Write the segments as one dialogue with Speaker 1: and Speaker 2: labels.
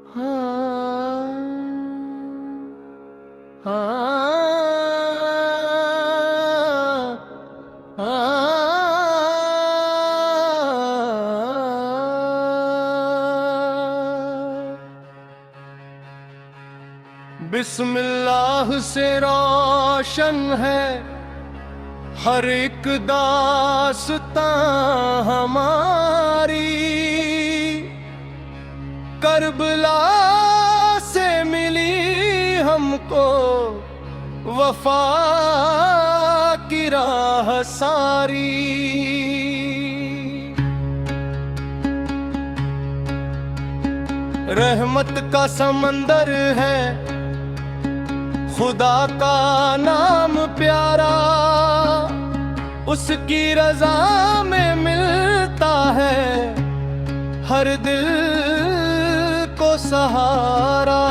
Speaker 1: हाँ, हाँ, हाँ। बिस्मिल्लाह से रोशन है हर एक दास्तां हमारी। करबला से मिली हमको वफा की राह सारी। रहमत का समंदर है खुदा का नाम प्यारा, उसकी रजा में मिलता है हर दिल को सहारा।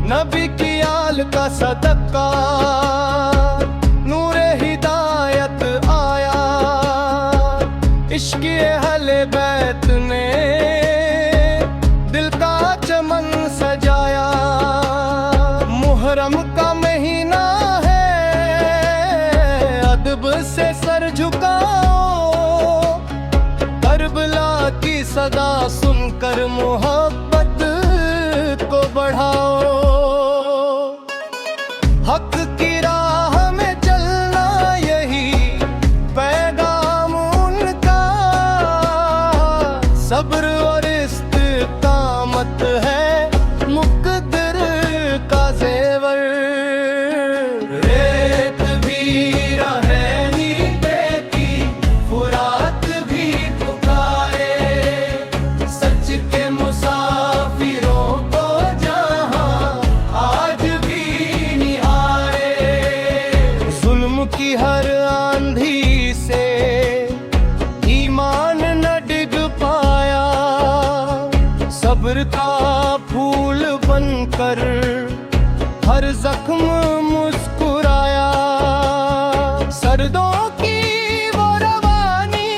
Speaker 1: नबी की आल का सदका नूरे हिदायत आया, इश्क़ अहले बैत ने दिल का चमन सजाया। मुहर्रम का महीना है अदब से सर झुकाओ, करबला की सदा सुनकर मोहब्बत को बढ़ाओ। हक की राह में चलना यही पैगाम उनका, सब्र और इस्तिकामत है मुक़द्दर का ज़ेवर। रेत भी रहनी देती फुरात भी पुकारे, सच के मुसाफिरों को जहां आज भी निहारे। जुल्म की हर आंधी से ईमान न डिग पाया, सब्र का फूल बनकर हर जख्म मुस्कुराया। सर्दों की वो रवानी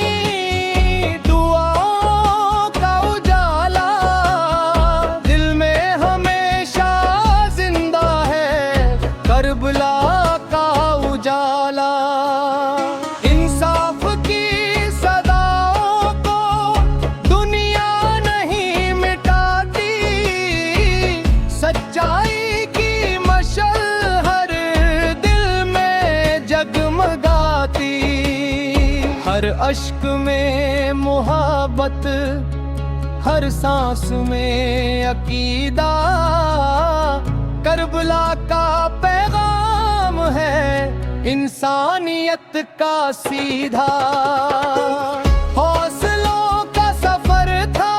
Speaker 1: दुआओं का उजाला, दिल में हमेशा जिंदा है करबला का उजाला। इंसाफ की सदाओं को दुनिया नहीं मिटाती, सच्चाई की मशल हर दिल में जगमगाती। हर अश्क में मोहब्बत, हर सांस में अकीदा, करबला का पैगाम है इंसानियत का सीधा। हौसलों का सफर था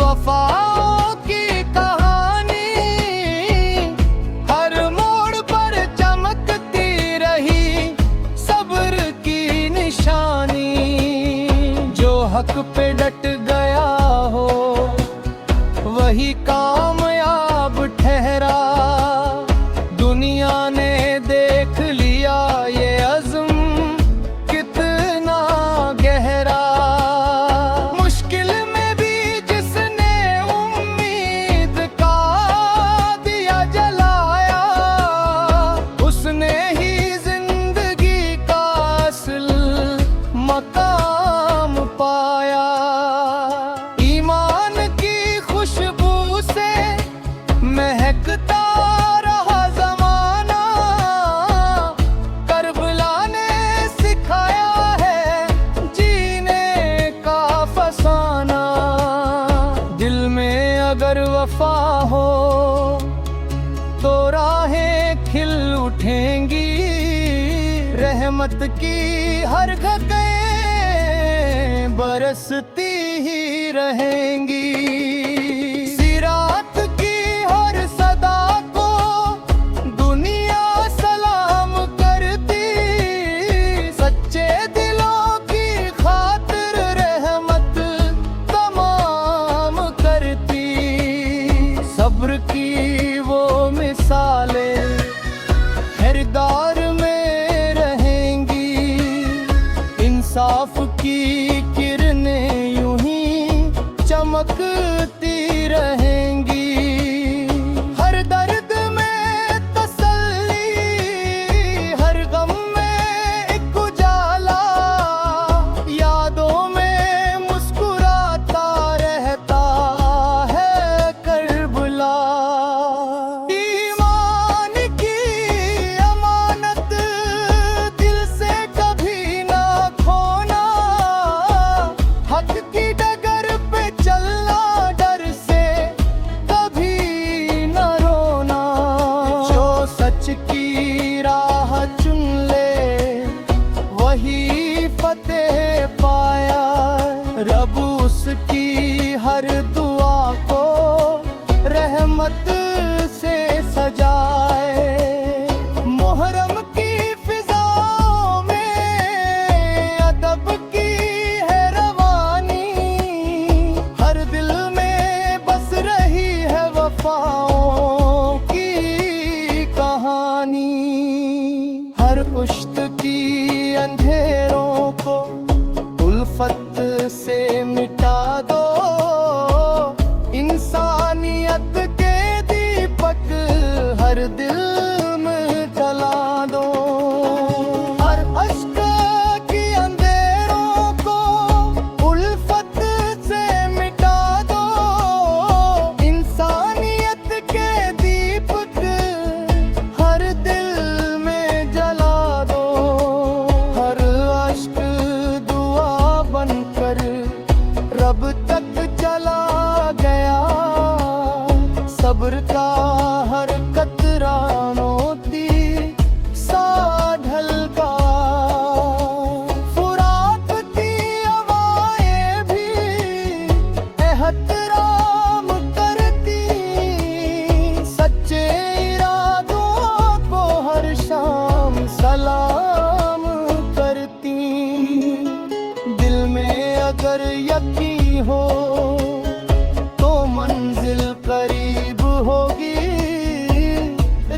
Speaker 1: वफाओं की कहानी, हर मोड़ पर चमकती रही सब्र की निशानी। जो हक पे डट गया हो वही कामयाब ठहरा, दुनिया ने देख लिया ये अज़्म कितना गहरा। मुश्किल में भी जिसने उम्मीद का दिया जलाया, उसने ही जिंदगी का असल मकाम पाया। ईमान की खुशबू से महकता रहा ज़माना, करबला ने सिखाया है जीने का फसाना। दिल में अगर वफा हो तो राहें खिल उठेंगी, रहमत की हर घटे बरसती ही रहेंगी। सिरात की हर सदा को दुनिया सलाम करती, सच्चे दिलों की खातिर रहमत तमाम करती। सब्र की वो मिसालें किरदार में रहेंगी, इंसाफ की किरणें यूं ही चमकती रहेंगी। हर दर्द में तसल्ली, हर गम में एक उजाला, यादों में मुस्कुराता रहता है करबला। ईमान की अमानत दिल से कभी ना खोना, हक की डगर पे चलना, डर से कभी न रोना। जो सच की राह चुन ले वही फतेह पाया, रब उसकी हर दुआ को रहमत से सजाए। मुहर्रम की फिजाओं में अदब की है रवानी, हर दिल में बस रही है वफाओं की कहानी। हर पुश्त की अंधेरों को उल्फत से मिटा दो, इंसानियत के दीपक हर दिल में जला दो। हर अश्क की अंधेरों को उल्फत से मिटा दो, इंसानियत के दीपक हर दिल में जला दो। हर अश्क दुआ बनकर रब तक चला गया, सब्र का हर कतरा मोती सा ढलका। फुरात की हवाएं भी एहतराम करती, सच्चे इरादों को हर शाम सलाम करती। दिल में अगर यकीन हो तो मंजिल करीब होगी,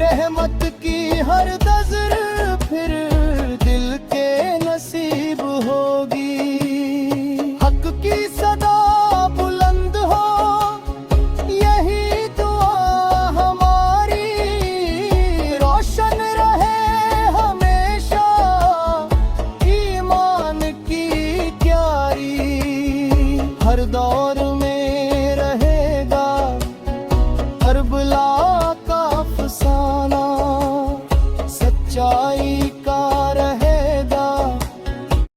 Speaker 1: रहमत की हर नज़र फिर दिल के नसीब होगी। हक की सदा बुलंद हो यही दुआ हमारी, रोशन रहे हमेशा ईमान की क्यारी। हर दौर